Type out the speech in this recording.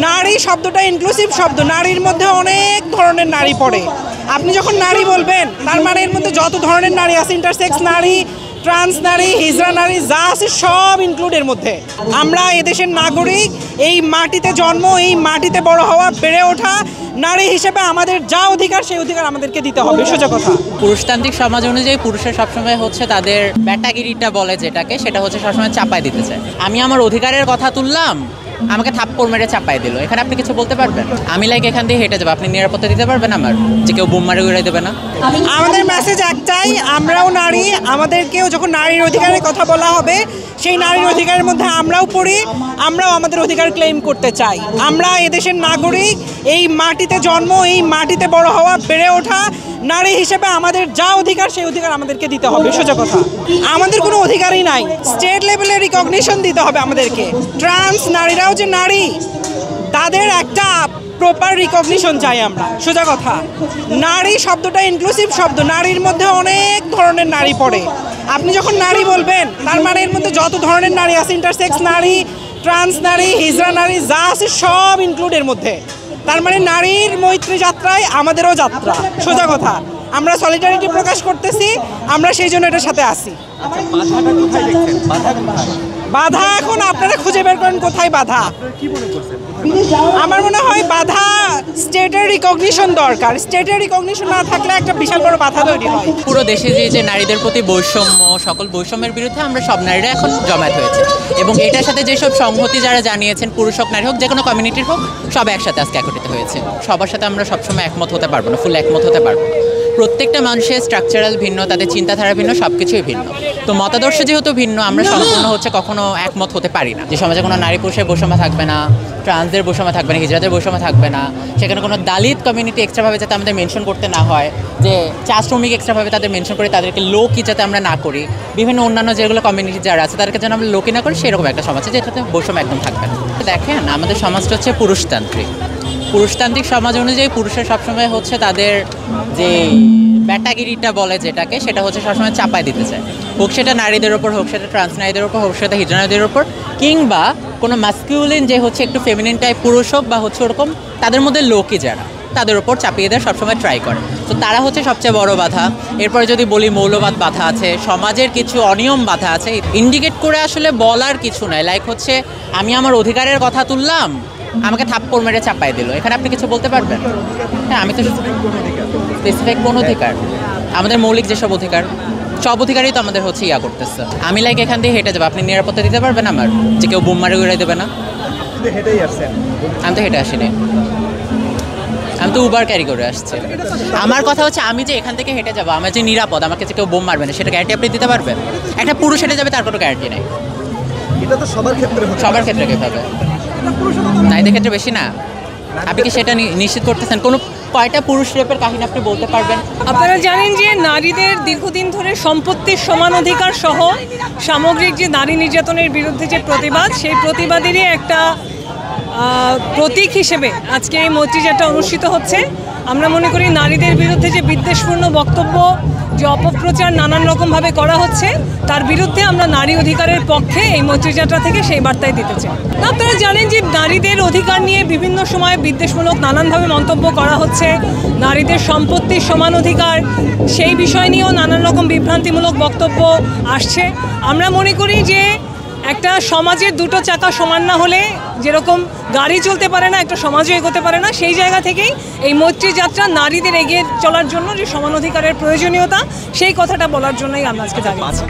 নারী শব্দটা ইনক্লুসিভ শব্দ, নারীর মধ্যে অনেক ধরনের নারী পড়ে। আপনি যখন নারী বলবেন তার মানে এর মধ্যে যত ধরনের নারী আছে, ইন্টারসেক্স নারী, ট্রান্স নারী, হিজড়া নারী, যা আছে সব ইনক্লুড এর মধ্যে। আমরা এদেশের নাগরিক, এই মাটিতে জন্ম, এই মাটিতে বড় হওয়া, বেড়ে ওঠা, নারী হিসেবে আমাদের যা অধিকার সেই অধিকার আমাদেরকে দিতে হবে, সোজা কথা। পুরুষতান্ত্রিক সমাজ অনুযায়ী পুরুষের সবসময় হচ্ছে তাদের ব্যাটাগিরিটা বলে যেটাকে, সেটা হচ্ছে সবসময় চাপায় দিতে চায়। আমি আমার অধিকারের কথা তুললাম, আমাকে থাপ্পড় মেরে চাপাই দিল, এখানে আপনি কিছু বলতে পারবেন? আমি এখান দিয়ে হেঁটে যাবো, আপনি নিরাপত্তা দিতে পারবেন আমার যে কেউ বোম মারে উড়াই দেবে না? আমাদের মেসেজ একটাই, আমরাও নারী, আমাদেরকেও যখন নারীর অধিকারের কথা বলা হবে সেই নারীর অধিকারের মধ্যে আমরাও পড়ি, আমরাও আমাদের অধিকার ক্লেম করতে চাই। আমরা এদেশের নাগরিক, এই মাটিতে জন্ম, এই মাটিতে বড় হওয়া, বেড়ে ওঠা, নারী হিসেবে আমাদের যা অধিকার সেই অধিকার আমাদেরকে দিতে হবে, সোজা কথা। আমাদের কোনো অধিকারই নাই, স্টেট লেভেলে রিকগনিশন দিতে হবে আমাদেরকে। ট্রান্স নারীরাও যে নারী, তাদের একটা প্রপার রিকগনিশন চাই আমরা, সোজা কথা। নারী শব্দটা ইনক্লুসিভ শব্দ, নারীর মধ্যে অনেক ধরনের নারী পড়ে। আপনি যখন নারী বলবেন তার মানে এর মধ্যে যত ধরনের নারী আছে, ইন্টারসেক্স নারী, ট্রান্স নারী, হিজড়া নারী, যা আছে সব ইনক্লুড এর মধ্যে। তার মানে নারীর মৈত্রী যাত্রায় আমাদেরও যাত্রা, সোজা কথা। আমরা সলিডারিটি প্রকাশ করতেছি, আমরা সেই জন্য এটার সাথে আসি। বাধা এখন আপনারা খুঁজে বের করেন কোথায় বাধা। আমার মনে হয় বাধা স্টেটের রিকগনিশন দরকার। স্টেটের রিকগনিশন না থাকলে একটা বিশাল বড় বাধা তৈরি হয়। পুরো দেশে যে নারীদের প্রতি বৈষম্য, সকল বৈষম্যের বিরুদ্ধে আমরা সব নারীরা এখন জমায়েত হয়েছে, এবং এটার সাথে যেসব সংহতি যারা জানিয়েছেন, পুরুষ হোক নারী হোক, যে কোনো কমিউনিটির হোক, সব একসাথে আজকে একত্রিত হয়েছে। সবার সাথে আমরা সবসময় একমত হতে পারবো না, ফুল একমত হতে পারবো। প্রত্যেকটা মানুষের স্ট্রাকচারাল ভিন্ন, তাদের চিন্তাধারা ভিন্ন, সব কিছুই ভিন্ন। তো মতাদর্শ যেহেতু ভিন্ন, আমরা সম্পূর্ণ হচ্ছে কখনো একমত হতে পারি না। যে সমাজে কোনো নারী পুরুষের বৈষম্য থাকবে না, ট্রান্সদের বৈষম্য থাকবে না, হিজড়াদের বৈষম্য থাকবে না, সেখানে কোনো দালিত কমিউনিটি এক্সট্রাভাবে যাতে আমাদের মেনশন করতে না হয়, যে চা শ্রমিক এক্সট্রাভাবে তাদের মেনশন করে তাদেরকে লোকই যাতে আমরা না করি, বিভিন্ন অন্যান্য যেগুলো কমিউনিটি যারা আছে তাদেরকে যেন আমরা লোকই না করি, সেরকম একটা সমাজ যেটাতে বৈষম্য একদম থাকবে না। দেখেন, আমাদের সমাজটা হচ্ছে পুরুষতান্ত্রিক সমাজ অনুযায়ী পুরুষের সবসময় হচ্ছে তাদের যে ব্যাটাগিরিটা বলে যেটাকে, সেটা হচ্ছে সবসময় চাপায় দিতে চায়। হোক সেটা নারীদের ওপর, হোক সেটা ট্রান্স নারীদের ওপর, হোক সেটা হিজড়া নারীদের ওপর, কিংবা কোনো মাস্কিউলিন যে হচ্ছে একটু ফেমিনিন টাইপ পুরুষ হোক বা হচ্ছে ওরকম, তাদের মধ্যে লোকই যারা, তাদের ওপর চাপিয়ে দেওয়ার সবসময় ট্রাই করে। তো তারা হচ্ছে সবচেয়ে বড় বাধা। এরপরে যদি বলি মৌলবাদ বাধা আছে, সমাজের কিছু অনিয়ম বাধা আছে, ইন্ডিকেট করে আসলে বলার কিছু নাই। লাইক হচ্ছে আমি আমার অধিকারের কথা তুললাম, আমাকে থাপ্পড় মেরে চাপাই দিল, এখানে আপনি কিছু বলতে পারবেন? হ্যাঁ, আমি তো স্পেসিফিক কোন অধিকার, আমাদের মৌলিক যেসব অধিকার, সব অধিকারই তো আমাদের হচ্ছে করতেছে। আমি এখান দিয়ে হেঁটে যাবো, আপনি নিরাপত্তা দিতে পারবেন আমার যে কেউ বোম মারে উড়াই দেবে না? আমি তো হেঁটে আসিনি, আমি তো উবার ক্যারি করে আসছি। আমার কথা হচ্ছে আমি যে এখান থেকে হেঁটে যাবো, আমার যে নিরাপদ, আমাকে যে কেউ বোম মারবে না, সেটা গ্যারান্টি আপনি দিতে পারবেন? একটা পুরুষ হেঁটে যাবে, তার কোনো গ্যারান্টি নেই। এটা তো সবার ক্ষেত্রে কীভাবে? নারীদের ক্ষেত্রে বেশি না? আপনি কি সেটা নিশ্চিত করতেছেন? কোনো কয়টা পুরুষ রেপের কাহিনী আপনি বলতে পারবেন? আপনারা জানেন যে নারীদের দীর্ঘদিন ধরে সম্পত্তির সমান অধিকার সহ সামগ্রিক যে নারী নির্যাতনের বিরুদ্ধে যে প্রতিবাদ, সেই প্রতিবাদেরই একটা প্রতীক হিসেবে আজকে এই মৈত্রীযাত্রা অনুষ্ঠিত হচ্ছে। আমরা মনে করি নারীদের বিরুদ্ধে যে বিদ্বেষপূর্ণ বক্তব্য, যে অপপ্রচার নানান রকমভাবে করা হচ্ছে, তার বিরুদ্ধে আমরা নারী অধিকারের পক্ষে এই মৈত্রীযাত্রা থেকে সেই বার্তাই দিতে চাই। আপনারা জানেন যে নারীদের অধিকার নিয়ে বিভিন্ন সময় বিদ্বেষমূলক নানানভাবে মন্তব্য করা হচ্ছে, নারীদের সম্পত্তির সমান অধিকার, সেই বিষয় নিয়েও নানান রকম বিভ্রান্তিমূলক বক্তব্য আসছে। আমরা মনে করি যে একটা সমাজের দুটো চাকা সমান না হলে যেরকম গাড়ি চলতে পারে না, একটা সমাজও এগোতে পারে না। সেই জায়গা থেকেই এই মৈত্রীযাত্রা নারীদের এগিয়ে চলার জন্য যে সমান অধিকারের প্রয়োজনীয়তা, সেই কথাটা বলার জন্যই আমরা আজকে দাঁড়িয়ে আছি।